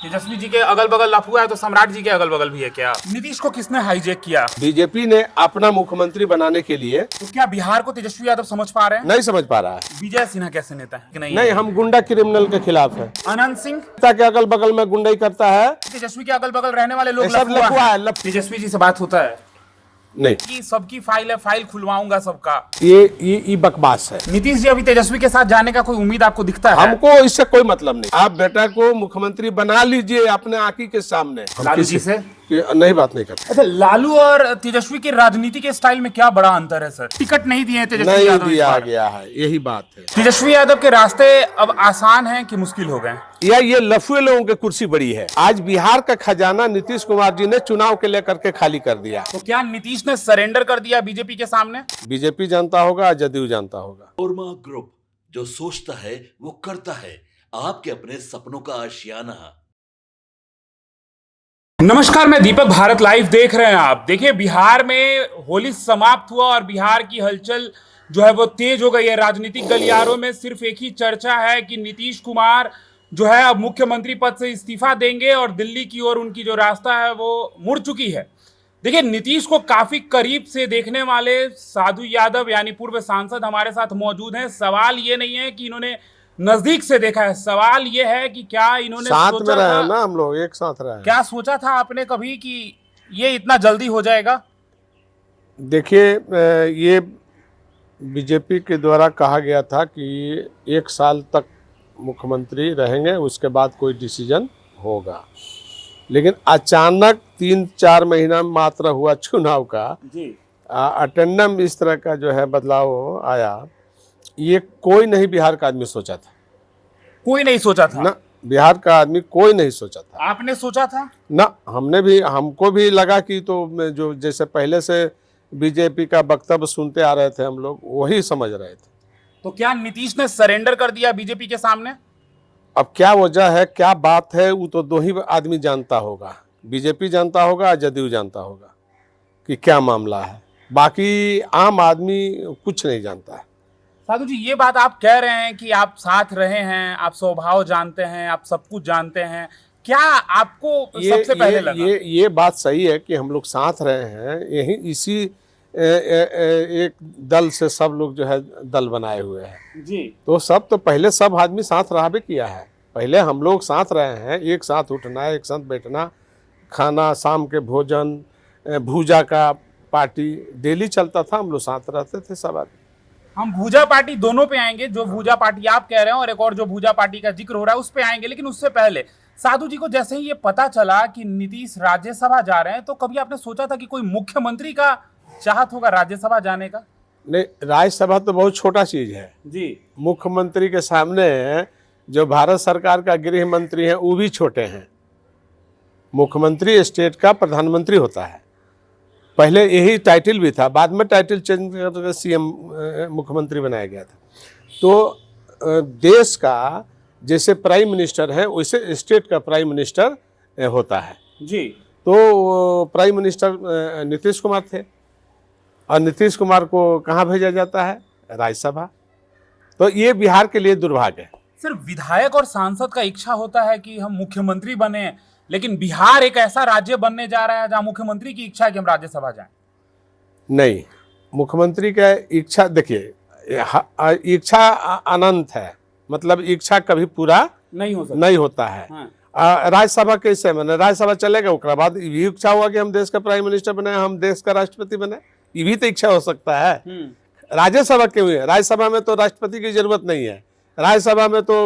तेजस्वी जी के अगल बगल लफुआ है तो सम्राट जी के अगल बगल भी है क्या? नीतीश को किसने हाईजैक किया? बीजेपी ने अपना मुख्यमंत्री बनाने के लिए तो क्या बिहार को तेजस्वी यादव समझ पा रहे हैं? नहीं समझ पा रहा है। विजय सिन्हा कैसे नेता है कि नहीं? नहीं, हम गुंडा क्रिमिनल के खिलाफ है। अनंत सिंह के अगल बगल में गुंडाई करता है, तेजस्वी के अगल बगल रहने वाले लोग सब लफुआ है। तेजस्वी जी से बात होता है नहीं, कि सबकी फाइल है, फाइल खुलवाऊंगा सबका। ये बकवास है। नीतीश जी अभी तेजस्वी के साथ जाने का कोई उम्मीद आपको दिखता है? हमको इससे कोई मतलब नहीं। आप बेटा को मुख्यमंत्री बना लीजिए अपने आंखी के सामने। लालू जी से नहीं बात नहीं करते। अच्छा, लालू और तेजस्वी के राजनीति के स्टाइल में क्या बड़ा अंतर है सर? टिकट नहीं दिए तेजस्वी नहीं यादव इस दिया बार। गया है, यही बात है। तेजस्वी यादव के रास्ते अब आसान हैं कि मुश्किल हो गए? या ये लफुए लोगों की कुर्सी बड़ी है। आज बिहार का खजाना नीतीश कुमार जी ने चुनाव के लेकर के खाली कर दिया। तो क्या नीतीश ने सरेंडर कर दिया बीजेपी के सामने? बीजेपी जानता होगा, जदयू जानता होगा। ओरमा ग्रुप, जो सोचता है वो करता है। आपके अपने सपनों का आशियाना। नमस्कार, मैं दीपक, भारत लाइव देख रहे हैं आप। देखिए, बिहार में होली समाप्त हुआ और बिहार की हलचल जो है वो तेज हो गई है। राजनीतिक गलियारों में सिर्फ एक ही चर्चा है कि नीतीश कुमार जो है अब मुख्यमंत्री पद से इस्तीफा देंगे और दिल्ली की ओर उनकी जो रास्ता है वो मुड़ चुकी है। देखिए, नीतीश को काफी करीब से देखने वाले साधु यादव यानी पूर्व सांसद हमारे साथ मौजूद हैं। सवाल ये नहीं है कि इन्होंने नजदीक से देखा है, सवाल ये है कि क्या इन्होंने साथ सोचा में रहे था, ना, हम लोग एक साथ रहे। क्या सोचा था आपने कभी कि ये इतना जल्दी हो जाएगा? देखिए, ये बीजेपी के द्वारा कहा गया था कि 1 साल तक मुख्यमंत्री रहेंगे, उसके बाद कोई डिसीजन होगा। लेकिन अचानक 3-4 महीना मात्र हुआ चुनाव का जी। अटेंडम इस तरह का जो है बदलाव आया, ये कोई नहीं बिहार का आदमी सोचा था। कोई नहीं सोचा था ना, बिहार का आदमी कोई नहीं सोचा था। आपने सोचा था? ना, हमको भी लगा कि तो जो जैसे पहले से बीजेपी का वक्तव्य सुनते आ रहे थे हम लोग, वही समझ रहे थे। तो क्या नीतीश ने सरेंडर कर दिया बीजेपी के सामने? अब क्या वजह है, क्या बात है, वो तो 2 ही आदमी जानता होगा। बीजेपी जानता होगा, जदयू जानता होगा कि क्या मामला है। बाकी आम आदमी कुछ नहीं जानता है। साधु जी, ये बात आप कह रहे हैं कि आप साथ रहे हैं, आप स्वभाव जानते हैं, आप सब कुछ जानते हैं, क्या आपको सबसे पहले लगा? ये बात सही है कि हम लोग साथ रहे हैं। यही इसी एक दल से सब लोग जो है दल बनाए हुए हैं जी। तो सब पहले सब आदमी साथ रहा भी किया है। पहले हम लोग साथ रहे हैं, एक साथ उठना, एक साथ बैठना, खाना, शाम के भोजन, भूजा का पार्टी डेली चलता था। हम लोग साथ रहते थे सब आदमी। हम भूजा पार्टी दोनों पे आएंगे, जो भूजा पार्टी आप कह रहे हैं और एक और जो भूजा पार्टी का जिक्र हो रहा है उस पे आएंगे। लेकिन उससे पहले साधु जी को जैसे ही ये पता चला कि नीतीश राज्यसभा जा रहे हैं, तो कभी आपने सोचा था कि कोई मुख्यमंत्री का चाहत होगा राज्यसभा जाने का? नहीं, राज्यसभा तो बहुत छोटा चीज है जी। मुख्यमंत्री के सामने। जो भारत सरकार का गृह मंत्री है वो भी छोटे हैं। मुख्यमंत्री स्टेट का प्रधानमंत्री होता है। पहले यही टाइटल भी था, बाद में टाइटल चेंज करके सीएम मुख्यमंत्री बनाया गया था। तो देश का जैसे प्राइम मिनिस्टर है वैसे स्टेट का प्राइम मिनिस्टर होता है। जी। तो प्राइम मिनिस्टर नीतीश कुमार थे और नीतीश कुमार को कहाँ भेजा जाता है? राज्यसभा। तो ये बिहार के लिए दुर्भाग्य है। सिर्फ विधायक और सांसद का इच्छा होता है कि हम मुख्यमंत्री बने, लेकिन बिहार एक ऐसा राज्य बनने जा रहा है जहां मुख्यमंत्री की इच्छा है कि हम राज्यसभा जाएं। नहीं, मुख्यमंत्री का इच्छा, देखिए, इच्छा अनंत है, मतलब इच्छा कभी पूरा नहीं हो सकता, नहीं होता है। हाँ। राज्यसभा कैसे बने? राज्यसभा चलेगा, उसके बाद ये इच्छा हुआ कि हम देश का प्राइम मिनिस्टर बने, हम देश का राष्ट्रपति बने, ये भी तो इच्छा हो सकता है। राज्यसभा क्यों है? राज्यसभा में तो राष्ट्रपति की जरूरत नहीं है, राज्यसभा में तो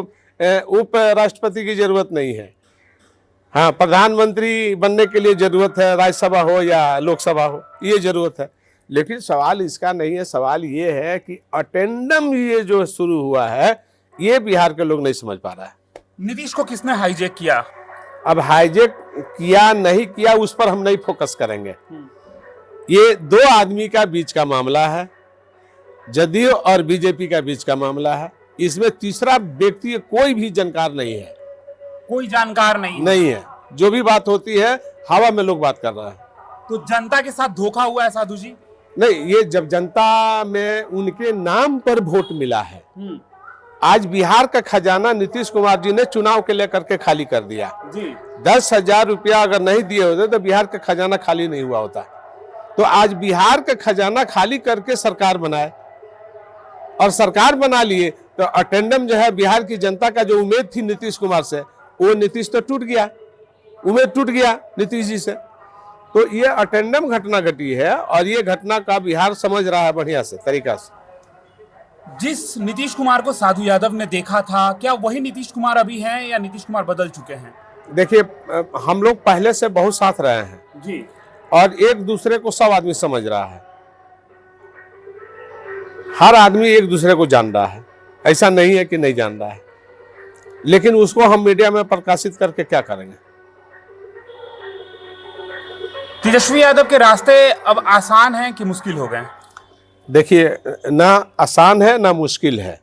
उप राष्ट्रपति की जरूरत नहीं है। हाँ, प्रधानमंत्री बनने के लिए जरूरत है, राज्यसभा हो या लोकसभा हो, ये जरूरत है। लेकिन सवाल इसका नहीं है। सवाल ये है कि अटेंडम ये जो शुरू हुआ है ये बिहार के लोग नहीं समझ पा रहा है। नीतीश को किसने हाईजैक किया? अब हाईजैक किया नहीं किया उस पर हम नहीं फोकस करेंगे। ये 2 आदमी का बीच का मामला है, जदयू और बीजेपी का बीच का मामला है। इसमें तीसरा व्यक्ति कोई भी जानकार नहीं है। कोई जानकार नहीं है। जो भी बात होती है हवा में लोग बात कर रहा है। तो जनता के साथ धोखा हुआ है साधु जी? नहीं, ये जब जनता में उनके नाम पर वोट मिला है, आज बिहार का खजाना नीतीश कुमार जी ने चुनाव के लेकर के खाली कर दिया जी। 10,000 रुपया अगर नहीं दिए होते तो बिहार का खजाना खाली नहीं हुआ होता। तो आज बिहार का खजाना खाली करके सरकार बनाए और सरकार बना लिए तो अटेंडम जो है बिहार की जनता का जो उम्मीद थी नीतीश कुमार से, वो नीतीश तो टूट गया, उम्मीद टूट गया नीतीश जी से। तो ये अटेंडम घटना घटी है और ये घटना का बिहार समझ रहा है बढ़िया से तरीका से। जिस नीतीश कुमार को साधु यादव ने देखा था, क्या वही नीतीश कुमार अभी हैं या नीतीश कुमार बदल चुके हैं? देखिए, हम लोग पहले से बहुत साथ रहे हैं जी, और एक दूसरे को सब आदमी समझ रहा है, हर आदमी एक दूसरे को जान रहा है, ऐसा नहीं है कि नहीं जान रहा है। लेकिन उसको हम मीडिया में प्रकाशित करके क्या करेंगे? तेजस्वी यादव के रास्ते अब आसान हैं कि मुश्किल हो गए? देखिए, ना आसान है ना मुश्किल है।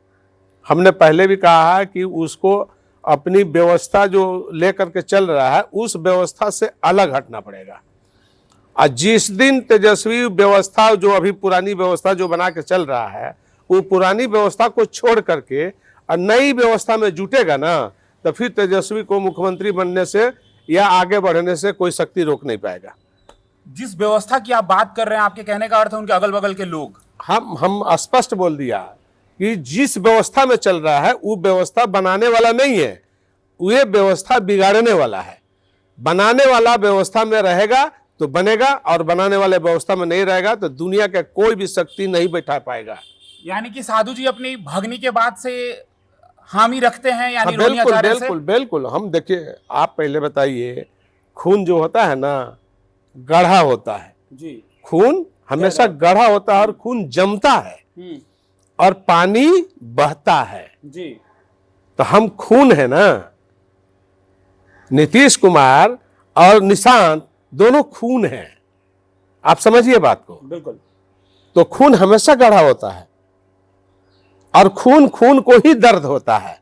हमने पहले भी कहा है कि उसको अपनी व्यवस्था जो लेकर के चल रहा है उस व्यवस्था से अलग हटना पड़ेगा। और जिस दिन तेजस्वी व्यवस्था जो अभी पुरानी व्यवस्था जो बना के चल रहा है वो पुरानी व्यवस्था को छोड़ करके और नई व्यवस्था में जुटेगा ना, तो फिर तेजस्वी को मुख्यमंत्री बनने से या आगे बढ़ने से कोई शक्ति रोक नहीं पाएगा। जिस व्यवस्था की आप बात कर रहे हैं, आपके कहने का अर्थ है उनके अगल बगल के लोग? हम स्पष्ट बोल दिया कि जिस व्यवस्था में चल रहा है वो व्यवस्था बनाने वाला नहीं है, वो व्यवस्था बिगाड़ने वाला है। बनाने वाला व्यवस्था में रहेगा तो बनेगा और बनाने वाले व्यवस्था में नहीं रहेगा तो दुनिया का कोई भी शक्ति नहीं बैठा पाएगा। यानी कि साधु जी अपनी भगनी के बाद से हामी रखते हैं, यानी हाँ, बिल्कुल रोनियाचार्य से? बिल्कुल बिल्कुल। हम देखिए, आप पहले बताइए, खून जो होता है ना गाढ़ा होता है जी, खून हमेशा गाढ़ा होता है और खून जमता है और पानी बहता है जी। तो हम खून है ना, नीतीश कुमार और निशांत दोनों खून हैं, आप समझिए बात को। बिल्कुल। तो खून हमेशा गाढ़ा होता है और खून खून को ही दर्द होता है,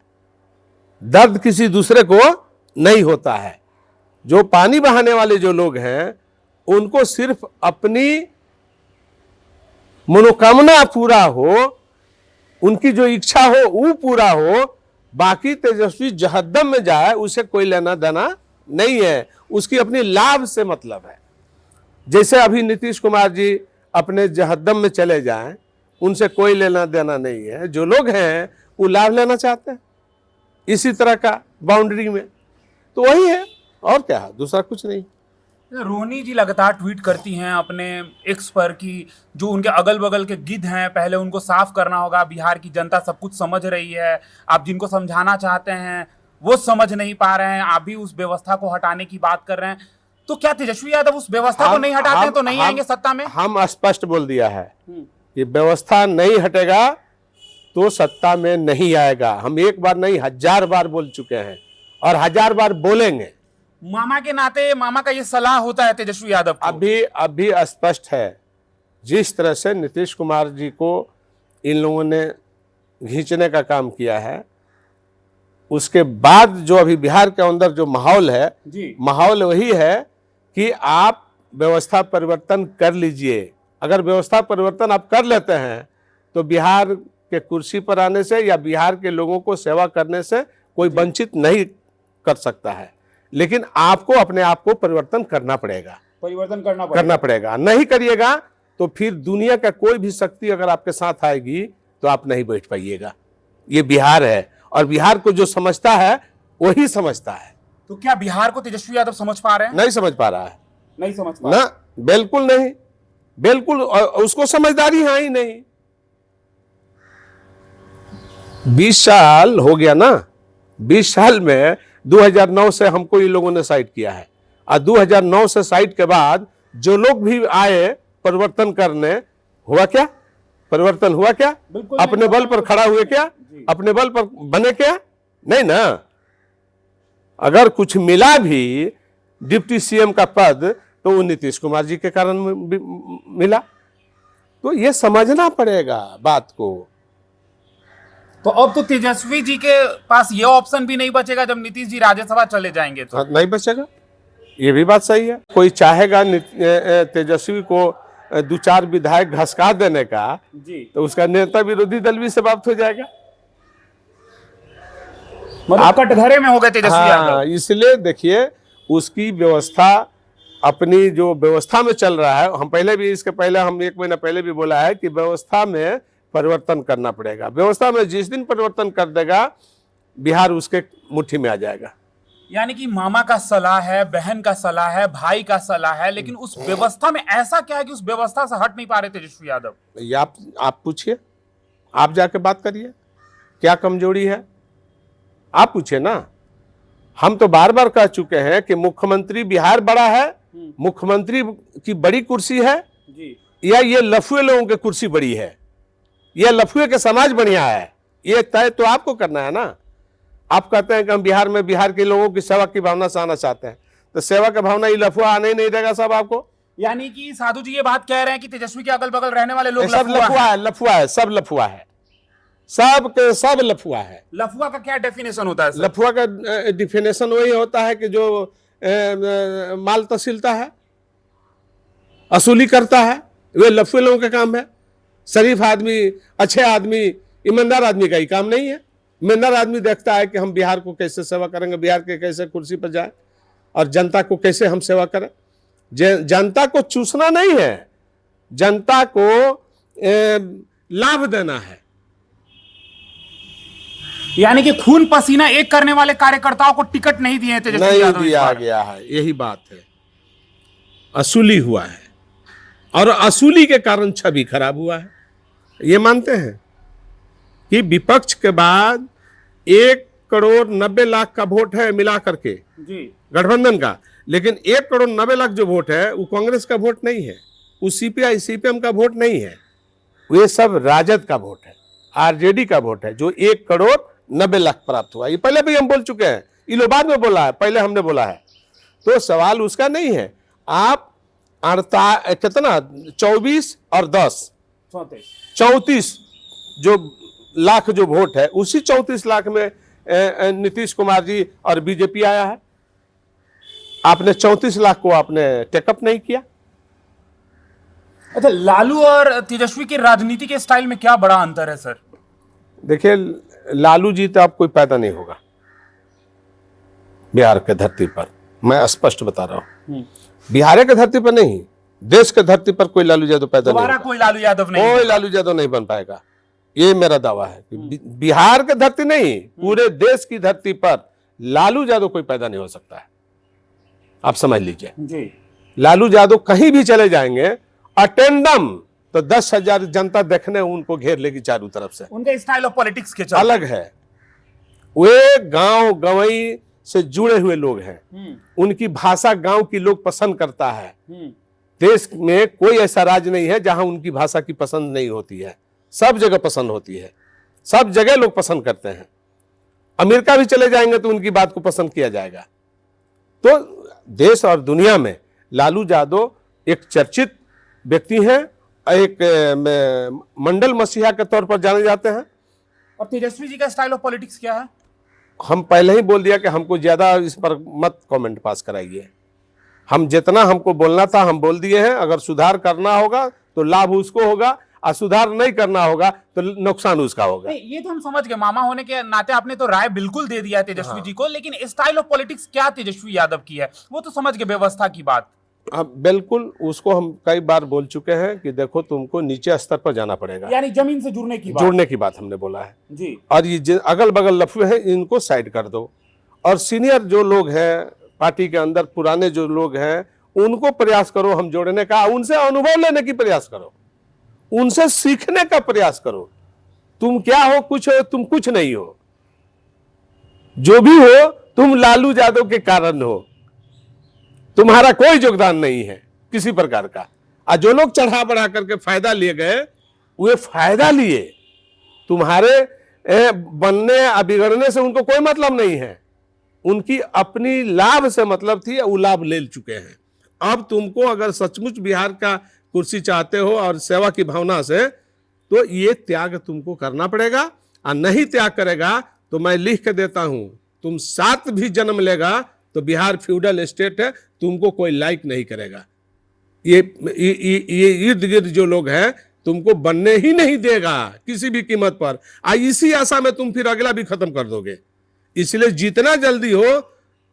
दर्द किसी दूसरे को नहीं होता है। जो पानी बहाने वाले जो लोग हैं उनको सिर्फ अपनी मनोकामना पूरा हो, उनकी जो इच्छा हो वो पूरा हो, बाकी तेजस्वी जहन्नम में जाए उसे कोई लेना देना नहीं है, उसकी अपनी लाभ से मतलब है। जैसे अभी नीतीश कुमार जी अपने जहन्नम में चले जाएं, उनसे कोई लेना देना नहीं है। जो लोग हैं वो लाभ लेना चाहते हैं इसी तरह का बाउंड्री में, तो वही है और क्या है, दूसरा कुछ नहीं। रोहिणी जी लगातार ट्वीट करती हैं अपने एक्स पर कि जो उनके अगल बगल के गिद्ध हैं पहले उनको साफ करना होगा, बिहार की जनता सब कुछ समझ रही है, आप जिनको समझाना चाहते हैं वो समझ नहीं पा रहे हैं, आप भी उस व्यवस्था को हटाने की बात कर रहे हैं। तो क्या तेजस्वी यादव उस व्यवस्था को नहीं हटाते हैं तो नहीं आएंगे सत्ता में? हम स्पष्ट बोल दिया है कि व्यवस्था नहीं हटेगा तो सत्ता में नहीं आएगा। हम एक बार नहीं 1000 बार बोल चुके हैं और 1000 बार बोलेंगे। मामा के नाते मामा का ये सलाह होता है तेजस्वी यादव को? अभी स्पष्ट है, जिस तरह से नीतीश कुमार जी को इन लोगों ने खींचने का काम किया है, उसके बाद जो अभी बिहार के अंदर जो माहौल है जी, माहौल वही है कि आप व्यवस्था परिवर्तन कर लीजिए। अगर व्यवस्था परिवर्तन आप कर लेते हैं तो बिहार के कुर्सी पर आने से या बिहार के लोगों को सेवा करने से कोई वंचित नहीं कर सकता है। लेकिन आपको अपने आप को परिवर्तन करना पड़ेगा, परिवर्तन करना पड़ेगा। नहीं करिएगा तो फिर दुनिया का कोई भी शक्ति अगर आपके साथ आएगी तो आप नहीं बैठ पाइएगा। ये बिहार है और बिहार को जो समझता है वही समझता है। तो क्या बिहार को तेजस्वी यादव समझ पा रहे हैं? नहीं समझ पा रहा है, नहीं समझ पा ना, बिल्कुल नहीं, बिल्कुल उसको समझदारी है ही नहीं। 20 साल हो गया ना, 20 साल में 2009 से हमको ये लोगों ने साइड किया है और 2009 से साइड के बाद जो लोग भी आए परिवर्तन करने, हुआ क्या? परिवर्तन हुआ क्या? अपने बल पर खड़ा हुए क्या? अपने बल पर बने क्या? नहीं ना। अगर कुछ मिला भी डिप्टी सीएम का पद तो वो नीतीश कुमार जी के कारण मिला। तो ये समझना पड़ेगा बात को। तो अब तो तेजस्वी जी के पास ये ऑप्शन भी नहीं बचेगा जब नीतीश जी राज्यसभा चले जाएंगे तो? नहीं बचेगा, ये भी बात सही है। कोई चाहेगा तेजस्वी को 2-4 विधायक घसका देने का जी, तो उसका नेता विरोधी दल भी समाप्त हो जाएगा। मतलब कटघरे में हो गए तेजस्वी यादव। हाँ, इसलिए देखिए उसकी व्यवस्था, अपनी जो व्यवस्था में चल रहा है, हम पहले भी, इसके पहले हम 1 महीना पहले भी बोला है कि व्यवस्था में परिवर्तन करना पड़ेगा। व्यवस्था में जिस दिन परिवर्तन कर देगा, बिहार उसके मुट्ठी में आ जाएगा। यानी कि मामा का सलाह है, बहन का सलाह है, भाई का सलाह है, लेकिन उस व्यवस्था में ऐसा क्या है कि उस व्यवस्था से हट नहीं पा रहे तेजस्वी यादव? ये आप पूछिए, आप जाके बात करिए, क्या कमजोरी है आप पूछिए ना। हम तो बार बार कह चुके हैं कि मुख्यमंत्री बिहार बड़ा है, मुख्यमंत्री की बड़ी कुर्सी है जी, या ये लफुए लोगों की कुर्सी बड़ी है, ये लफुए के समाज बढ़िया है, ये तय तो आपको करना है ना। आप कहते हैं कि हम बिहार में बिहार के लोगों की सेवा की भावना से आना चाहते हैं, तो सेवा की भावना ये लफुआ आने ही नहीं देगा सब आपको। यानी कि साधु जी ये बात कह रहे हैं कि तेजस्वी के अगल बगल रहने वाले लोग सब लफुआ है, लफुआ है, सब लफुआ है, सब के सब लफुआ है। लफुआ का क्या डेफिनेशन होता है सर? लफुआ का डिफिनेशन वही होता है कि जो माल तहसीलता है, असूली करता है, वे लफुए लोगों का काम है। शरीफ आदमी, अच्छे आदमी, ईमानदार आदमी का ही काम नहीं है। ईमानदार आदमी देखता है कि हम बिहार को कैसे सेवा करेंगे, बिहार के कैसे कुर्सी पर जाए और जनता को कैसे हम सेवा करें। जनता को चूसना नहीं है, जनता को लाभ देना है। यानी कि खून पसीना एक करने वाले कार्यकर्ताओं को टिकट नहीं दिए हैं तेजस्वी नहीं यादव इस दिया बार। गया है, यही बात है। असूली हुआ है और असूली के कारण छवि खराब हुआ है। ये मानते हैं कि विपक्ष के बाद 1,90,00,000 का वोट है मिला करके जी, गठबंधन का, लेकिन 1,90,00,000 जो वोट है वो कांग्रेस का वोट नहीं है, वो सीपीआई सीपीएम का वोट नहीं है, वे सब राजद का वोट है, आरजेडी का वोट है, जो 1,90,00,000 प्राप्त हुआ। ये पहले भी हम बोल चुके हैं, ये लोग बाद में बोला है, पहले हमने बोला है। तो सवाल उसका नहीं है। आप कितना 24 और 10 34 जो लाख जो वोट है, उसी 34 लाख में नीतीश कुमार जी और बीजेपी आया है। आपने 34 लाख को आपने टेकअप नहीं किया। अच्छा, लालू और तेजस्वी के राजनीति के स्टाइल में क्या बड़ा अंतर है सर? देखिए, लालू जी तो आप कोई पैदा नहीं होगा बिहार के धरती पर, मैं स्पष्ट बता रहा हूं। बिहार के धरती पर नहीं, देश के धरती पर कोई लालू यादव पैदा नहीं दोबारा होगा। कोई लालू यादव नहीं? कोई लालू यादव नहीं बन पाएगा, ये मेरा दावा है। बिहार के धरती नहीं, पूरे देश की धरती पर लालू यादव कोई पैदा नहीं हो सकता है, आप समझ लीजिए जी। लालू यादव कहीं भी चले जाएंगे, अटेंडम तो 10,000 जनता देखने उनको घेर लेगी चारों तरफ से। उनका स्टाइल ऑफ पॉलिटिक्स के चलते अलग है, वे गांव गवई से जुड़े हुए लोग हैं, उनकी भाषा गांव की लोग पसंद करता है। देश में कोई ऐसा राज्य नहीं है जहां उनकी भाषा की पसंद नहीं होती है, सब जगह पसंद होती है, सब जगह लोग पसंद करते हैं। अमेरिका भी चले जाएंगे तो उनकी बात को पसंद किया जाएगा। तो देश और दुनिया में लालू यादव एक चर्चित व्यक्ति हैं, एक मंडल मसीहा के तौर पर जाने जाते हैं। और तेजस्वी जी का स्टाइल ऑफ पॉलिटिक्स क्या है? हम पहले ही बोल दिया कि हमको ज्यादा इस पर मत कमेंट पास कराइए। हम जितना हमको बोलना था हम बोल दिए हैं। अगर सुधार करना होगा तो लाभ उसको होगा, और सुधार नहीं करना होगा तो नुकसान उसका होगा। ये तो हम समझ गए, मामा होने के नाते आपने तो राय बिल्कुल दे दिया है तेजस्वी जी को, लेकिन स्टाइल ऑफ पॉलिटिक्स क्या तेजस्वी यादव की है वो तो समझ गए, व्यवस्था की बात। अब बिल्कुल उसको हम कई बार बोल चुके हैं कि देखो तुमको नीचे स्तर पर जाना पड़ेगा, यानी जमीन से जुड़ने की बात। जोड़ने की बात हमने बोला है जी। और ये अगल बगल लफड़े हैं इनको साइड कर दो, और सीनियर जो लोग हैं पार्टी के अंदर, पुराने जो लोग हैं उनको प्रयास करो हम जोड़ने का, उनसे अनुभव लेने की प्रयास करो, उनसे सीखने का प्रयास करो। तुम क्या हो, कुछ हो, तुम कुछ नहीं हो, जो भी हो तुम लालू यादव के कारण हो, तुम्हारा कोई योगदान नहीं है किसी प्रकार का। और जो लोग चढ़ा बढ़ा करके फायदा लिए गए वे फायदा लिए, तुम्हारे बनने या बिगड़ने से उनको कोई मतलब नहीं है, उनकी अपनी लाभ से मतलब थी, वो लाभ ले चुके हैं। अब तुमको अगर सचमुच बिहार का कुर्सी चाहते हो और सेवा की भावना से, तो ये त्याग तुमको करना पड़ेगा, और नहीं त्याग करेगा तो मैं लिख के देता हूं, तुम 7 भी जन्म लेगा तो बिहार फ्यूडल स्टेट है, तुमको कोई लाइक नहीं करेगा। ये इर्द गिर्द जो लोग हैं तुमको बनने ही नहीं देगा किसी भी कीमत पर, इसी आशा में तुम फिर अगला भी खत्म कर दोगे। इसलिए जितना जल्दी हो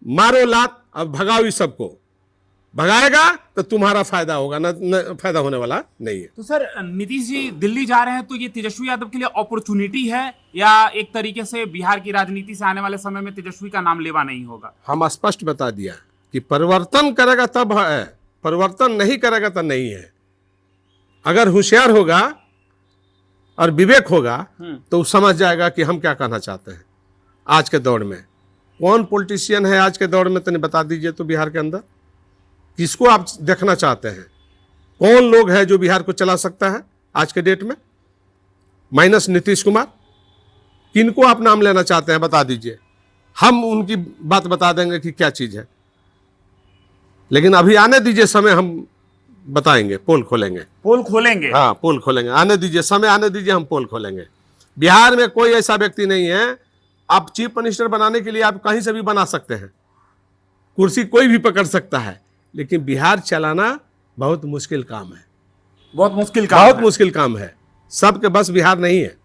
मारो लात, अब भगाओ इस सबको। भगाएगा तो तुम्हारा फायदा होगा, न फायदा होने वाला नहीं है। तो सर, नीतीश जी दिल्ली जा रहे हैं तो ये तेजस्वी यादव के लिए अपॉर्चुनिटी है, या एक तरीके से बिहार की राजनीति से आने वाले समय में तेजस्वी का नाम लेवा नहीं होगा? हम स्पष्ट बता दिया कि परिवर्तन करेगा तब है, परिवर्तन नहीं करेगा तो नहीं है। अगर होशियार होगा और विवेक होगा तो समझ जाएगा कि हम क्या कहना चाहते हैं। आज के दौर में कौन पॉलिटिशियन है आज के दौर में, तो बता दीजिए तो बिहार के अंदर किसको आप देखना चाहते हैं? कौन लोग है जो बिहार को चला सकता है आज के डेट में, माइनस नीतीश कुमार? किनको आप नाम लेना चाहते हैं बता दीजिए, हम उनकी बात बता देंगे कि क्या चीज है। लेकिन अभी आने दीजिए समय, हम बताएंगे, पोल खोलेंगे। पोल खोलेंगे? हाँ, पोल खोलेंगे, आने दीजिए समय, आने दीजिए, हम पोल खोलेंगे। बिहार में कोई ऐसा व्यक्ति नहीं है, आप चीफ मिनिस्टर बनाने के लिए आप कहीं से भी बना सकते हैं, कुर्सी कोई भी पकड़ सकता है, लेकिन बिहार चलाना बहुत मुश्किल काम है। बहुत मुश्किल काम बहुत है। मुश्किल काम है, सबके बस बिहार नहीं है।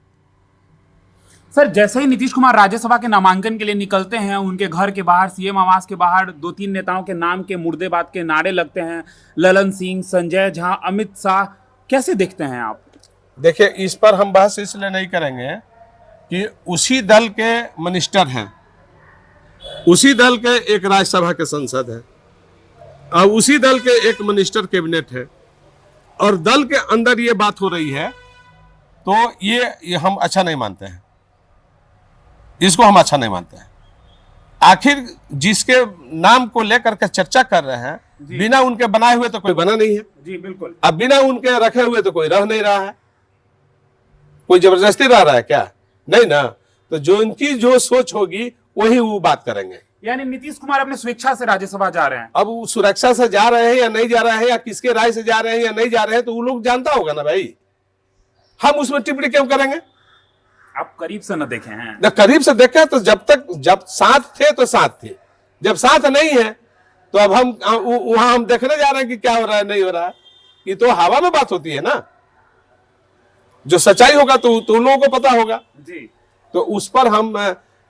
सर, जैसे ही नीतीश कुमार राज्यसभा के नामांकन के लिए निकलते हैं, उनके घर के बाहर, सीएम आवास के बाहर 2-3 नेताओं के नाम के मुर्देबाद के नारे लगते हैं, ललन सिंह, संजय झा, अमित शाह, कैसे देखते हैं आप? देखिए, इस पर हम बहस इसलिए नहीं करेंगे कि उसी दल के मिनिस्टर हैं, उसी दल के एक राज्यसभा के सांसद हैं, और उसी दल के एक मिनिस्टर कैबिनेट है, और दल के अंदर ये बात हो रही है, तो ये हम अच्छा नहीं मानते हैं, इसको हम अच्छा नहीं मानते हैं। आखिर जिसके नाम को लेकर के चर्चा कर रहे हैं, बिना उनके बनाए हुए तो कोई बना नहीं है। जी बिल्कुल। अब बिना उनके रखे हुए तो कोई रह नहीं रहा है। कोई जबरदस्ती रह रहा है क्या? नहीं ना। तो जो इनकी जो सोच होगी वही वो बात करेंगे। यानी नीतीश कुमार अपने स्वेच्छा से राज्यसभा जा रहे हैं। अब वो सुरक्षा से जा रहे हैं या नहीं जा रहे हैं, या किसके राय से जा रहे हैं या नहीं जा रहे हैं, तो वो लोग जानता होगा ना भाई, हम उसमें टिप्पणी क्यों करेंगे? आप करीब से न देखे हैं? जब करीब से देखे तो जब साथ थे तो साथ थे, जब साथ नहीं है तो अब हम वहां हम देखने जा रहे हैं कि क्या हो रहा है, नहीं हो रहा है। ये तो हवा में बात होती है ना, जो सच्चाई होगा तो उन लोगों को पता होगा जी। तो उस पर हम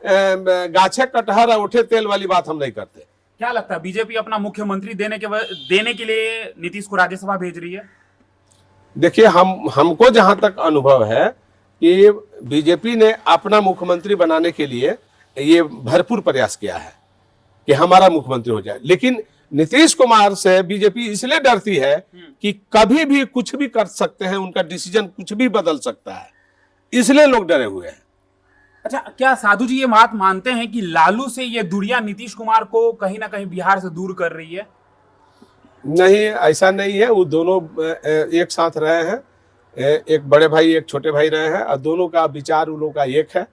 गाछे कटहर और उठे तेल वाली बात हम नहीं करते। क्या लगता है, बीजेपी अपना मुख्यमंत्री देने के लिए नीतीश को राज्यसभा भेज रही है? देखिए, हमको जहां तक अनुभव है कि बीजेपी ने अपना मुख्यमंत्री बनाने के लिए ये भरपूर प्रयास किया है कि हमारा मुख्यमंत्री हो जाए, लेकिन नीतीश कुमार से बीजेपी इसलिए डरती है कि कभी भी कुछ भी कर सकते हैं, उनका डिसीजन कुछ भी बदल सकता है, इसलिए लोग डरे हुए हैं। अच्छा, क्या साधु जी ये बात मानते हैं कि लालू से ये दूरियां नीतीश कुमार को कहीं ना कहीं बिहार से दूर कर रही है? नहीं, ऐसा नहीं है। वो दोनों एक साथ रहे हैं, एक बड़े भाई एक छोटे भाई रहे हैं, और दोनों का विचार उन लोगों का एक है।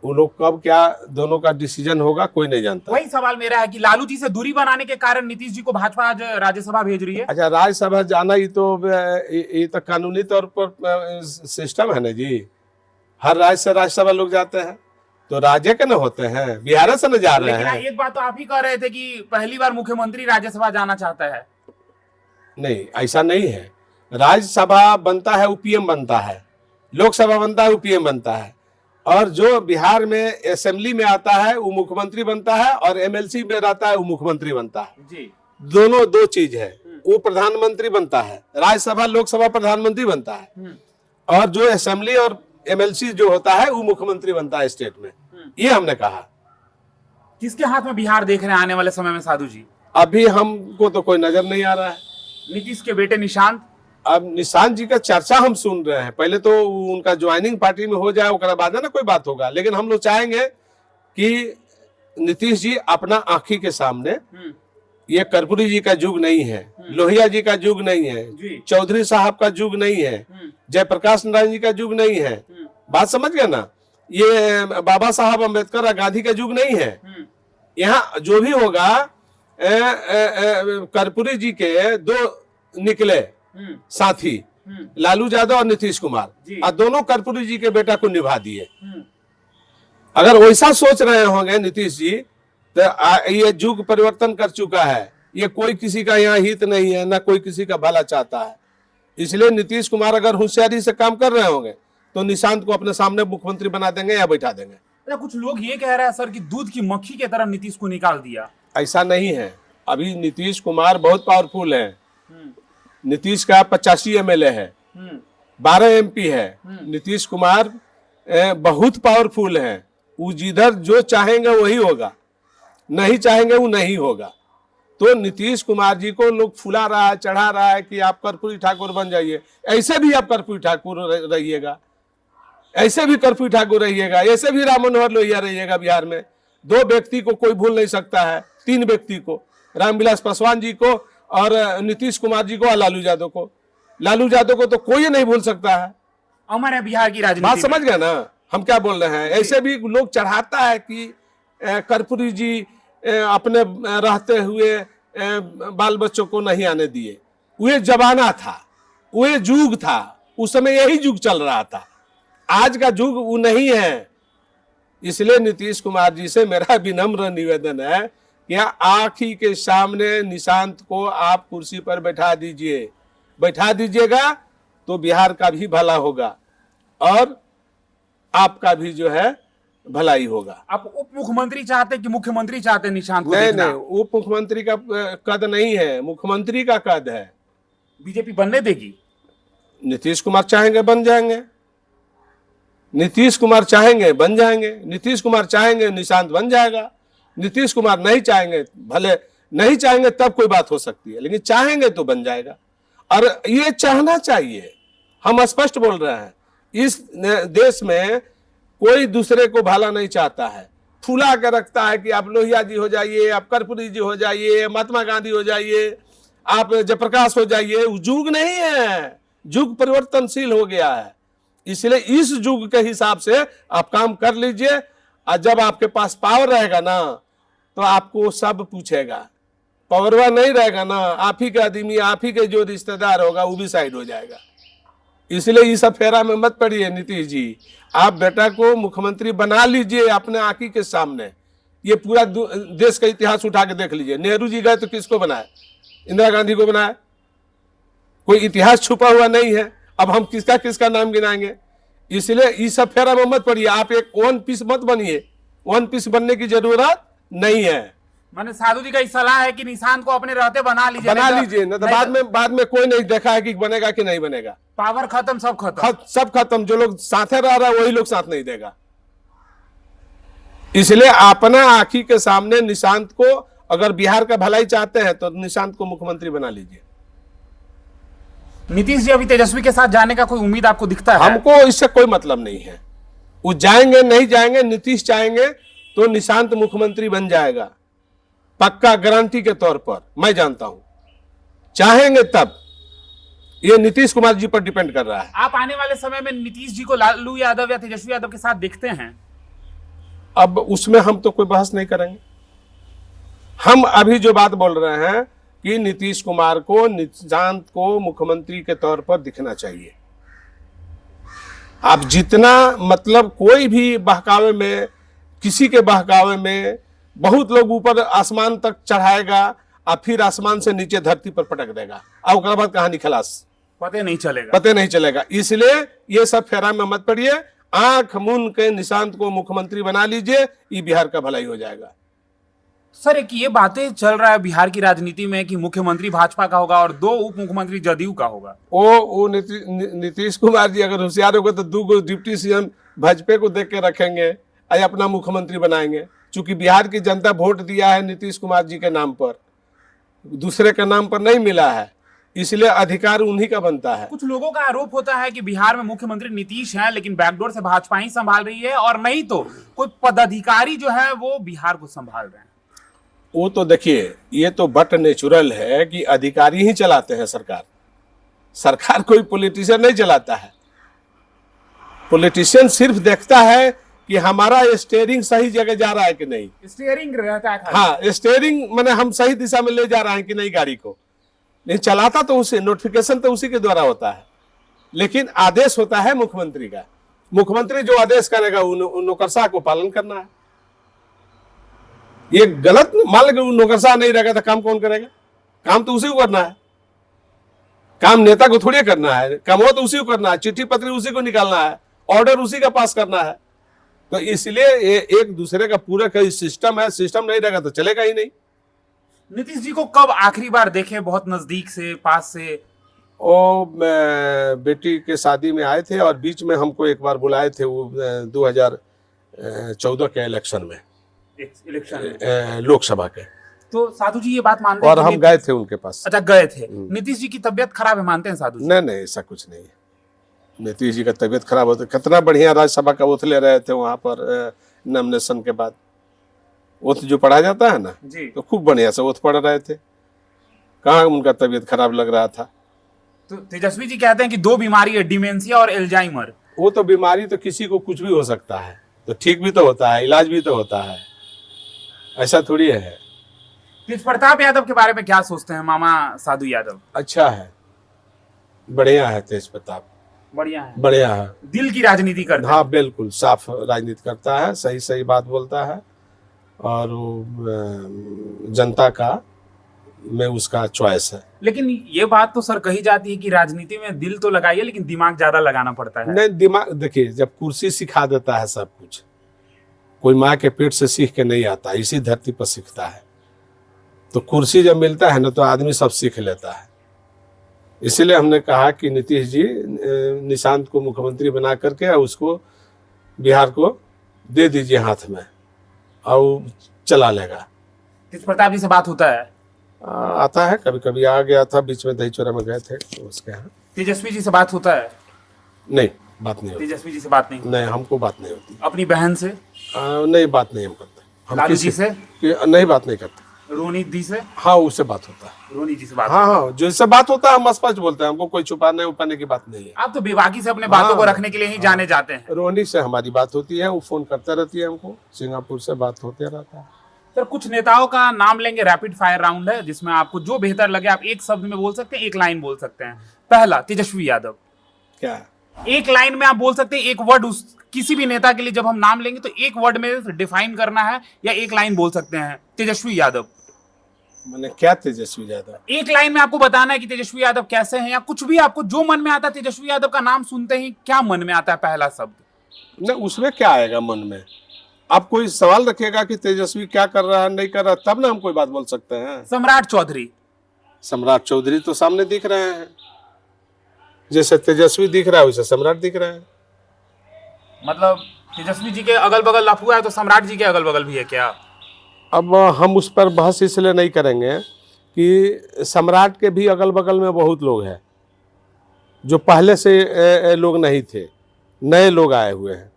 वो लोग कब क्या दोनों का डिसीजन होगा कोई नहीं जानता। वही सवाल मेरा है कि लालू जी से दूरी बनाने के कारण नीतीश जी को भाजपा आज राज्यसभा भेज रही है। अच्छा, राज्यसभा जाना ये तो कानूनी तौर पर सिस्टम है ना जी। हर राज्य से राज्यसभा लोग जाते हैं, तो राज्य के न होते हैं, बिहार से न जा रहे हैं। लेकिन एक बात तो आप ही कह रहे थे कि पहली बार मुख्यमंत्री राज्यसभा जाना चाहता है। नहीं, ऐसा नहीं है। राज्यसभा बनता है यूपीएम बनता है, लोकसभा बनता है यूपीएम बनता है, और जो बिहार में असेंबली में आता है वो मुख्यमंत्री बनता है, और एमएलसी में रहता है वो मुख्यमंत्री बनता है जी। दोनों दो चीज है। वो प्रधानमंत्री बनता है, राज्यसभा लोकसभा प्रधानमंत्री बनता है, और जो असेंबली और एमएलसी जो होता है वो मुख्यमंत्री बनता है स्टेट में। ये हमने कहा। किसके हाथ में बिहार देख रहे हैं आने वाले समय में साधु जी? अभी हमको तो कोई नजर नहीं आ रहा है। नीतीश के बेटे निशांत? अब निशांत जी का चर्चा हम सुन रहे हैं, पहले तो उनका ज्वाइनिंग पार्टी में हो जाए, उसके बाद ना कोई बात होगा। लेकिन हम लोग चाहेंगे कि नीतीश जी अपना आंखी के सामने, ये कर्पूरी जी का युग नहीं है, लोहिया जी का युग नहीं है, चौधरी साहब का युग नहीं है, जयप्रकाश नारायण जी का युग नहीं है, बात समझ गए ना, ये बाबा साहब अम्बेडकर और गांधी का युग नहीं है। यहाँ जो भी होगा, कर्पूरी जी के दो निकले साथी, लालू यादव और नीतीश कुमार, और दोनों कर्पूरी जी के बेटा को निभा दिए। अगर वैसा सोच रहे होंगे नीतीश जी, तो ये युग परिवर्तन कर चुका है। ये कोई किसी का यहाँ हित नहीं है, ना कोई किसी का भला चाहता है। इसलिए नीतीश कुमार अगर होशियारी से काम कर रहे होंगे तो निशांत को अपने सामने मुख्यमंत्री बना देंगे या बैठा देंगे। अच्छा, कुछ लोग ये कह रहे हैं सर कि दूध की मक्खी की तरह नीतीश को निकाल दिया। ऐसा नहीं है। अभी नीतीश कुमार बहुत पावरफुल है। नीतीश का 85 MLA है, 12 MP है। नीतीश कुमार बहुत पावरफुल है। वो जिधर जो चाहेंगे वही होगा, नहीं चाहेंगे वो नहीं होगा। तो नीतीश कुमार जी को लोग फुला रहा है, चढ़ा रहा है कि आप कर्पूरी ठाकुर बन जाइए। ऐसे भी आप कर्पूरी ठाकुर रहिएगा, ऐसे भी कर्पूरी ठाकुर रहिएगा, ऐसे भी राम मनोहर लोहिया रहिएगा। बिहार में 2 व्यक्ति को कोई भूल नहीं सकता है, 3 व्यक्ति को, रामविलास पासवान जी को और नीतीश कुमार जी को और लालू यादव को। लालू यादव को तो कोई नहीं भूल सकता है। अमर है बिहार की राजनीति। बात समझ गए ना हम क्या बोल रहे हैं। ऐसे भी लोग चढ़ाता है कि कर्पूरी जी अपने रहते हुए बाल बच्चों को नहीं आने दिए। वह जमाना था, वह युग था, उस समय यही युग चल रहा था। आज का युग वो नहीं है। इसलिए नीतीश कुमार जी से मेरा विनम्र निवेदन है कि आंखी के सामने निशांत को आप कुर्सी पर बैठा दीजिए। बैठा दीजिएगा तो बिहार का भी भला होगा और आपका भी जो है भलाई होगा। आप उप मुख्यमंत्री चाहते कि मुख्यमंत्री चाहते निशांत को? नहीं, उप मुख्यमंत्री का कद नहीं है, मुख्यमंत्री का कद है। बीजेपी बनने देगी? नीतीश कुमार चाहेंगे बन जाएंगे, नीतीश कुमार चाहेंगे बन जाएंगे, नीतीश कुमार चाहेंगे निशांत बन जाएगा। नीतीश कुमार नहीं चाहेंगे, भले नहीं चाहेंगे तब कोई बात हो सकती है, लेकिन चाहेंगे तो बन जाएगा। और ये चाहना चाहिए। हम स्पष्ट बोल रहे हैं, इस देश में कोई दूसरे को भला नहीं चाहता है। फुला कर रखता है कि आप लोहिया जी हो जाइए, आप कर्पूरी जी हो जाइए, महात्मा गांधी हो जाइए, आप जयप्रकाश हो जाइए। युग नहीं है, युग परिवर्तनशील हो गया है। इसलिए इस युग के हिसाब से आप काम कर लीजिए। और जब आपके पास पावर रहेगा ना तो आपको सब पूछेगा। पावरवा नहीं रहेगा ना, आप ही का आदमी, आप ही के जो रिश्तेदार होगा वो भी साइड हो जाएगा। इसलिए इस फेरा में मत पड़िए नीतीश जी। आप बेटा को मुख्यमंत्री बना लीजिए अपने आंखी के सामने। ये पूरा देश का इतिहास उठा के देख लीजिए। नेहरू जी गए तो किसको बनाया? इंदिरा गांधी को बनाया। कोई इतिहास छुपा हुआ नहीं है। अब हम किसका किसका नाम गिनाएंगे? इसलिए इस सब फेरा में मत पड़िए। आप एक 1 पीस मत बनिए। 1 पीस बनने की जरूरत नहीं है। माने साधु जी का सलाह है कि निशांत को अपने रहते बना लीजिए। न तो बाद में कोई नहीं देखा है कि बनेगा कि नहीं बनेगा। पावर खत्म, सब खत्म, सब खत्म। जो लोग साथे रह रहा है वही लोग साथ नहीं देगा। इसलिए अपना आंखी के सामने निशांत को, अगर बिहार का भलाई चाहते हैं तो निशांत को मुख्यमंत्री बना लीजिए। नीतीश जी अभी तेजस्वी के साथ जाने का कोई उम्मीद आपको दिखता है? हमको इससे कोई मतलब नहीं है। वो जाएंगे नहीं जाएंगे, नीतीश चाहेंगे तो निशांत मुख्यमंत्री बन जाएगा, पक्का गारंटी के तौर पर। मैं जानता हूं चाहेंगे तब। ये नीतीश कुमार जी पर डिपेंड कर रहा है। आप आने वाले समय में नीतीश जी को लालू यादव या तेजस्वी यादव के साथ देखते हैं? अब उसमें हम तो कोई बहस नहीं करेंगे। हम अभी जो बात बोल रहे हैं कि नीतीश कुमार को, निशांत को मुख्यमंत्री के तौर पर दिखना चाहिए। आप जितना मतलब कोई भी बहकावे में, किसी के बहकावे में बहुत लोग ऊपर आसमान तक चढ़ाएगा और फिर आसमान से नीचे धरती पर पटक देगा और उसके बाद कहानी खलास, पते नहीं चलेगा। इसलिए ये सब फेरा में मत पड़िए। आंख मूंद के निशांत को मुख्यमंत्री बना लीजिए, ये बिहार का भलाई हो जाएगा। सर, एक ये बातें चल रहा है बिहार की राजनीति में कि मुख्यमंत्री भाजपा का होगा और 2 उप मुख्यमंत्री जदयू का होगा। वो नीतीश कुमार जी अगर होशियार होगा तो 2 डिप्टी सीएम भाजपा को देख के रखेंगे और अपना मुख्यमंत्री बनाएंगे। चूंकि बिहार की जनता वोट दिया है नीतीश कुमार जी के नाम पर, दूसरे के नाम पर नहीं मिला है, इसलिए अधिकार उन्हीं का बनता है। कुछ लोगों का आरोप होता है कि बिहार में मुख्यमंत्री नीतीश हैं, लेकिन बैकडोर से भाजपा ही संभाल रही है और नहीं तो कोई पदाधिकारी जो है वो बिहार को संभाल रहे हैं। वो तो देखिए, ये तो बट नेचुरल है कि अधिकारी ही चलाते हैं सरकार कोई पॉलिटिशियन नहीं चलाता है। पॉलिटिशियन सिर्फ देखता है कि हमारा स्टीयरिंग सही जगह जा रहा है कि नहीं। स्टीयरिंग रहता है। हाँ, स्टीयरिंग माने हम सही दिशा में ले जा रहे हैं कि नहीं गाड़ी को। लेकिन चलाता तो उसे, नोटिफिकेशन तो उसी के द्वारा होता है, लेकिन आदेश होता है मुख्यमंत्री का। मुख्यमंत्री जो आदेश करेगा नौकरशाह को पालन करना है। ये गलत, मान लो नौकरशाह नहीं रहेगा तो काम कौन करेगा? काम तो उसी को करना है। काम नेता को थोड़ी करना है, काम हो तो उसी को करना है। चिट्ठी पत्री उसी को निकालना है, ऑर्डर उसी का पास करना है। तो इसलिए एक दूसरे का पूरा का सिस्टम है, सिस्टम नहीं रहेगा तो चलेगा ही नहीं। नीतीश जी को कब आखिरी बार देखे बहुत नजदीक से, पास से? वो बेटी के शादी में आए थे और बीच में हमको एक बार बुलाए थे, वो 2014 के इलेक्शन में, लोकसभा के। तो साधु जी ये बात मानते हैं और हम गए थे उनके पास। अच्छा, गए थे। नीतीश जी की तबियत खराब है मानते हैं साधु जी? नहीं, ऐसा कुछ नहीं है। नीतीश जी का तबियत खराब होता, कितना बढ़िया राज्यसभा का ओथ ले रहे थे वहां पर नॉमिनेशन के बाद। ओथ जो पढ़ा जाता है ना जी, तो खूब बढ़िया से ओथ पढ़ रहे थे, कहाँ उनका तबियत खराब लग रहा था। तो तेजस्वी जी कहते हैं कि 2 बीमारी है, डिमेंशिया और एल्जाइमर। वो तो बीमारी तो किसी को कुछ भी हो सकता है, तो ठीक भी तो होता है, इलाज भी तो होता है, ऐसा थोड़ी है। तेज प्रताप यादव के बारे में क्या सोचते हैं मामा साधु यादव? अच्छा है, बढ़िया है तेज प्रताप, बढ़िया है, बढ़िया है। दिल की राजनीति करता है। हाँ बिल्कुल, साफ राजनीति करता है, सही सही बात बोलता है, और वो जनता का में उसका चॉइस है। लेकिन ये बात तो सर कही जाती है कि राजनीति में दिल तो लगाइए लेकिन दिमाग ज्यादा लगाना पड़ता है। नहीं, दिमाग देखिए, जब कुर्सी सिखा देता है सब कुछ, कोई माँ के पेट से सीख के नहीं आता, इसी धरती पर सीखता है। तो कुर्सी जब मिलता है ना तो आदमी सब सीख लेता है। इसीलिए हमने कहा कि नीतीश जी निशांत को मुख्यमंत्री बना करके उसको बिहार को दे दीजिए हाथ में, और चला लेगा। तेज प्रताप जी से बात होता है? आता है, कभी कभी आ गया था, बीच में दहीचोरा में गए थे तो उसके यहाँ। तेजस्वी जी से बात होता है? नहीं, बात नहीं होती। तेजस्वी जी से बात नहीं? नहीं, हमको बात नहीं होती। अपनी बहन से? नहीं, बात नहीं हम करते। हम लालू जी से? नहीं, बात नहीं करते। रोनी दी से? हाँ, उससे बात होता है। रोनी जी से बात? हाँ, जो इससे बात होता है हम स्पष्ट बोलते हैं, हमको कोई छुपाने उपाने की बात नहीं है। आप तो बेबाकी से अपने बातों को रखने के लिए ही जाने जाते हैं। रोनी से हमारी बात होती है, वो फोन करते रहती है हमको, सिंगापुर से बात होते रहता है। सर कुछ नेताओं का नाम लेंगे, रैपिड फायर राउंड है जिसमें आपको जो बेहतर लगे आप एक शब्द में बोल सकते हैं, एक लाइन बोल सकते हैं। पहला, तेजस्वी यादव। क्या? एक लाइन में आप बोल सकते हैं, एक वर्ड उस किसी भी नेता के लिए जब हम नाम लेंगे तो एक वर्ड में डिफाइन करना है, या एक लाइन बोल सकते हैं तेजस्वी यादव। मैंने क्या तेजस्वी यादव? एक लाइन में आपको बताना है कि तेजस्वी यादव कैसे हैं, या कुछ भी आपको जो मन में आता है। तेजस्वी यादव का नाम सुनते ही क्या मन में आता है पहला शब्द? नहीं, उसमें क्या आएगा मन में? आप कोई सवाल रखिएगा कि तेजस्वी क्या कर रहा है, नहीं कर रहा, तब ना हम कोई बात बोल सकते हैं। सम्राट चौधरी। सम्राट चौधरी तो सामने दिख रहे हैं, जैसे तेजस्वी दिख रहा है वैसे सम्राट दिख रहा है। मतलब तेजस्वी जी के अगल बगल लफुआ है तो सम्राट जी के अगल बगल भी है क्या? अब हम उस पर बहस इसलिए नहीं करेंगे कि सम्राट के भी अगल बगल में बहुत लोग हैं जो पहले से लोग नहीं थे, नए लोग आए हुए हैं।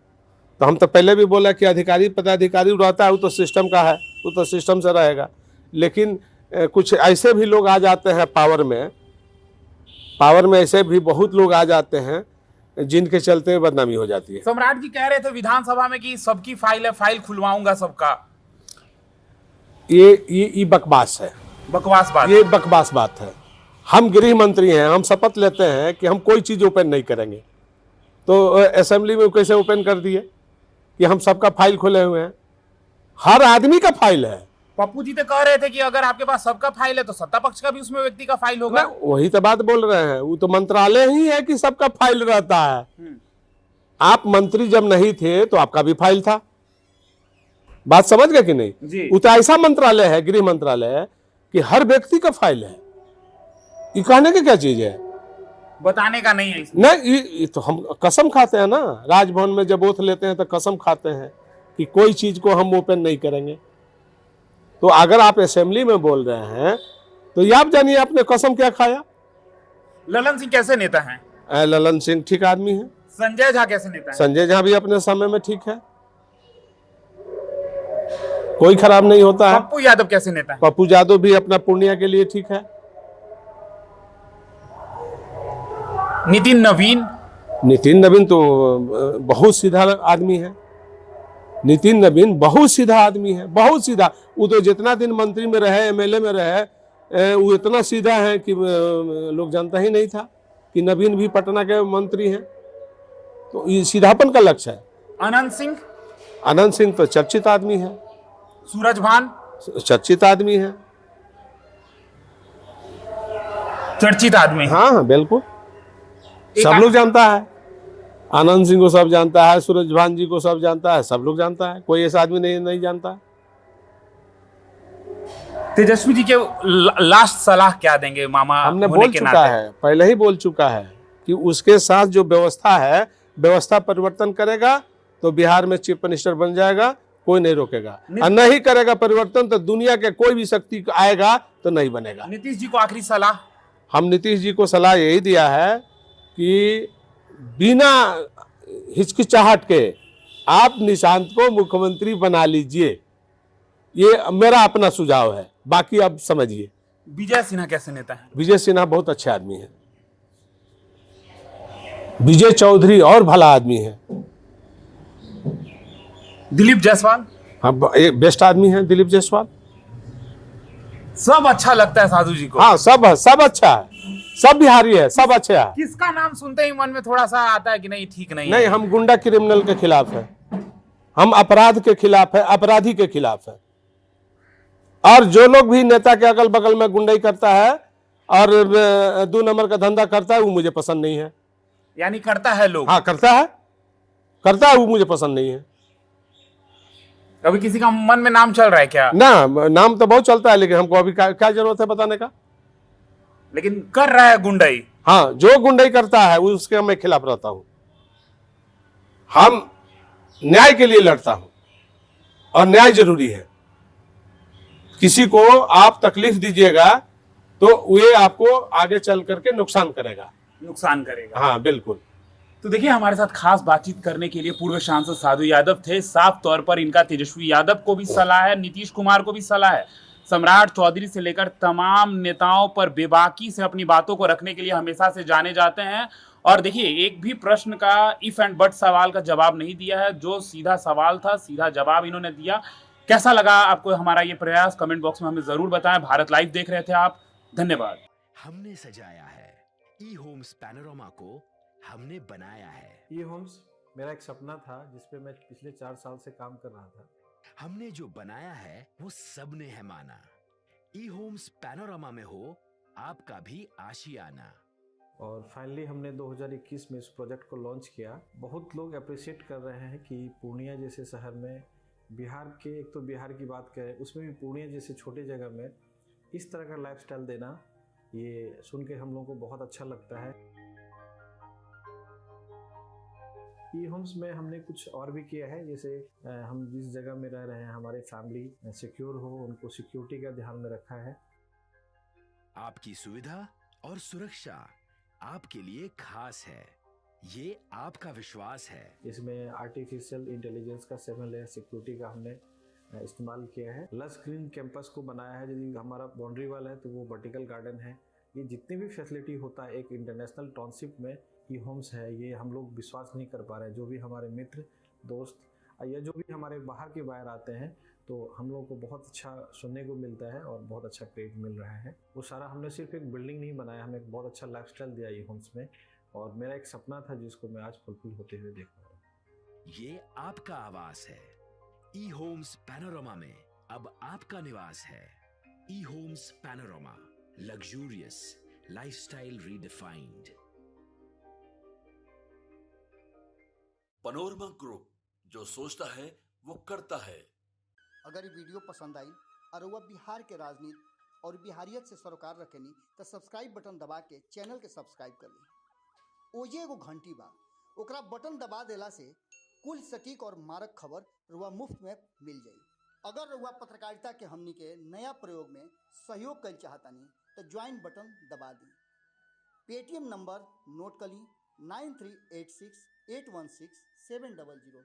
तो हम तो पहले भी बोला कि अधिकारी पदाधिकारी रहता है वो तो सिस्टम का है, वो तो सिस्टम से रहेगा। लेकिन कुछ ऐसे भी लोग आ जाते हैं पावर में ऐसे भी बहुत लोग आ जाते हैं जिनके चलते बदनामी हो जाती है। सम्राट जी कह रहे थे विधानसभा में कि सबकी फाइल है, फाइल खुलवाऊंगा सबका। ये बकवास है, बकवास बात। ये बकवास बात है। हम गृह मंत्री हैं, हम शपथ लेते हैं कि हम कोई चीज ओपन नहीं करेंगे, तो असेंबली में कैसे ओपन कर दिए कि हम सबका फाइल खोले हुए हैं? हर आदमी का फाइल है। पप्पू जी तो कह रहे थे कि अगर आपके पास सबका फाइल है तो सत्ता पक्ष का भी उसमें व्यक्ति का फाइल होगा। वही तो बात बोल रहे हैं, वो तो मंत्रालय ही है कि सबका फाइल रहता है। आप मंत्री जब नहीं थे तो आपका भी फाइल था। बात समझ गए कि नहीं? वो तो ऐसा मंत्रालय है, गृह मंत्रालय है, कि हर व्यक्ति का फाइल है। ये कहने की क्या चीज है? बताने का नहीं है इसमें। नहीं, ये तो हम कसम खाते हैं ना, राजभवन में जब ओथ लेते हैं तो कसम खाते हैं कि कोई चीज को हम ओपन नहीं करेंगे। तो अगर आप असेंबली में बोल रहे हैं तो ये आप जानिए आपने कसम क्या खाया। ललन सिंह कैसे नेता हैं? ललन सिंह ठीक आदमी है। संजय झा कैसे नेता है? संजय झा भी अपने समय में ठीक है, कोई खराब नहीं होता है। पप्पू यादव कैसे नेता है? पप्पू यादव भी अपना पूर्णिया के लिए ठीक है। नितिन नवीन तो बहुत सीधा आदमी है। नितिन नवीन बहुत सीधा आदमी है, बहुत सीधा। वो तो जितना दिन मंत्री में रहे, एमएलए में रहे, वो इतना सीधा है कि लोग जानता ही नहीं था कि नवीन भी पटना के मंत्री हैं। तो ये सीधापन का लक्ष्य है। अनंत सिंह तो चर्चित आदमी है। सूरजभान चर्चित आदमी है, चर्चित आदमी। हाँ बिल्कुल, सब लोग जानता है। आनंद सिंह को सब जानता है, सूरज भान जी को सब जानता है, सब लोग जानता है, कोई ऐसा आदमी नहीं जानता। तेजस्वी जी के लास्ट सलाह क्या देंगे मामा हमने होने बोल के चुका नाते? है, पहले ही बोल चुका है कि उसके साथ जो व्यवस्था है, व्यवस्था परिवर्तन करेगा तो बिहार में चीफ मिनिस्टर बन जाएगा, कोई नहीं रोकेगा। और नहीं करेगा परिवर्तन तो दुनिया के कोई भी शक्ति आएगा तो नहीं बनेगा। नीतीश जी को आखिरी सलाह? हम नीतीश जी को सलाह यही दिया है कि बिना हिचकिचाहट के आप निशांत को मुख्यमंत्री बना लीजिए, ये मेरा अपना सुझाव है, बाकी आप समझिए। विजय सिन्हा कैसे नेता है? विजय सिन्हा बहुत अच्छे आदमी है। विजय चौधरी और भला आदमी है। दिलीप जायसवाल? हाँ, बेस्ट आदमी है दिलीप जायसवाल। सब अच्छा लगता है साधु जी को? हाँ, सब अच्छा है, सब बिहारी है, सब अच्छे है। किसका नाम सुनते ही मन में थोड़ा सा आता है कि नहीं ठीक नहीं नहीं, है? हम गुंडा क्रिमिनल के खिलाफ है, हम अपराध के खिलाफ है, अपराधी के खिलाफ है। और जो लोग भी नेता के अगल बगल में गुंडाई करता है और 2 नंबर का धंधा करता है, वो मुझे पसंद नहीं है। यानी करता है लोग? हाँ, करता है, वो मुझे पसंद नहीं है। अभी किसी का मन में नाम चल रहा है क्या? ना, नाम तो बहुत चलता है, लेकिन हमको अभी क्या जरूरत है बताने का। लेकिन कर रहा है गुंडाई? हाँ, जो गुंडाई करता है उसके मैं खिलाफ रहता हूं। हम न्याय के लिए लड़ता हूं और न्याय जरूरी है। किसी को आप तकलीफ दीजिएगा तो वे आपको आगे चल करके नुकसान करेगा। हाँ, बिल्कुल। तो देखिए, हमारे साथ खास बातचीत करने के लिए पूर्व सांसद साधु यादव थे। साफ तौर पर इनका तेजस्वी यादव को भी सलाह है, नीतीश कुमार को भी सलाह है, सम्राट चौधरी से लेकर तमाम नेताओं पर बेबाकी से अपनी बातों को रखने के लिए हमेशा से जाने जाते हैं। और देखिए, एक भी प्रश्न का इफ एंड बट सवाल का जवाब नहीं दिया है। जो सीधा सवाल था, सीधा जवाब इन्होंने दिया। कैसा लगा आपको हमारा ये प्रयास? कमेंट बॉक्स में हमें जरूर बताएं। भारत लाइव देख रहे थे आप, धन्यवाद। हमने सजाया है ई होम्स पैनोरामा को, हमने बनाया है ई होम्स। मेरा एक सपना था जिसपे मैं पिछले 4 साल से काम कर रहा था। हमने जो बनाया है वो सबने है माना। ई होम्स पैनोरामा में हो आपका भी आशियाना। और फाइनली हमने 2021 में इस प्रोजेक्ट को लॉन्च किया। बहुत लोग अप्रिशिएट कर रहे हैं कि पूर्णिया जैसे शहर में, बिहार के, एक तो बिहार की बात करें उसमें भी पूर्णिया जैसे छोटे जगह में इस तरह का लाइफस्टाइल देना, ये सुन के हम लोगों को बहुत अच्छा लगता है। ई होम्स में हमने कुछ और भी किया है, जैसे हम जिस जगह में रह रहे हैं हमारे फैमिली सिक्योर हो, उनको सिक्योरिटी का ध्यान में रखा है। आपकी सुविधा और सुरक्षा आपके लिए खास है, ये आपका विश्वास है। इसमें आर्टिफिशियल इंटेलिजेंस का 7 लेयर सिक्योरिटी का हमने इस्तेमाल किया है। लस ग्रीन कैंपस को बनाया है। यदि हमारा बाउंड्री वाल है तो वो वर्टिकल गार्डन है। ये जितनी भी फैसिलिटी होता है एक इंटरनेशनल टाउनशिप में, ई होम्स है, ये हम लोग विश्वास नहीं कर पा रहे हैं। जो भी हमारे मित्र, दोस्त या जो भी हमारे बाहर के बाहर आते हैं तो हम लोगों को बहुत अच्छा सुनने को मिलता है और बहुत अच्छा क्रेडिट मिल रहा है। वो सारा हमने सिर्फ एक बिल्डिंग नहीं बनाया, हमें एक बहुत अच्छा लाइफस्टाइल दिया ई होम्स में। और मेरा एक सपना था जिसको मैं आज फुलफिल होते हुए देख रहा हूँ। ये आपका आवास है। ई होम्स पैनोरामा में अब आपका निवास है। E Homes Panorama, luxurious lifestyle redefined. Panorama group, जो सोचता है वो करता है। अगर ये वीडियो पसंद आई और वह बिहार के राजनीति और बिहारियत से सरोकार रखेनी तो सब्सक्राइब बटन दबा के चैनल के सब्सक्राइब कर ली। ओजे एगो घंटी बा, ओकरा बटन दबा देला से कुल सटीक और मारक खबर रुआ मुफ्त में मिल जाई। अगर रुआ पत्रकारिता के हमनी के नया प्रयोग में सहयोग कर चाहतानी तो ज्वाइन बटन दबा दी। पेटीएम नंबर नोट कर ली 9386 816 700।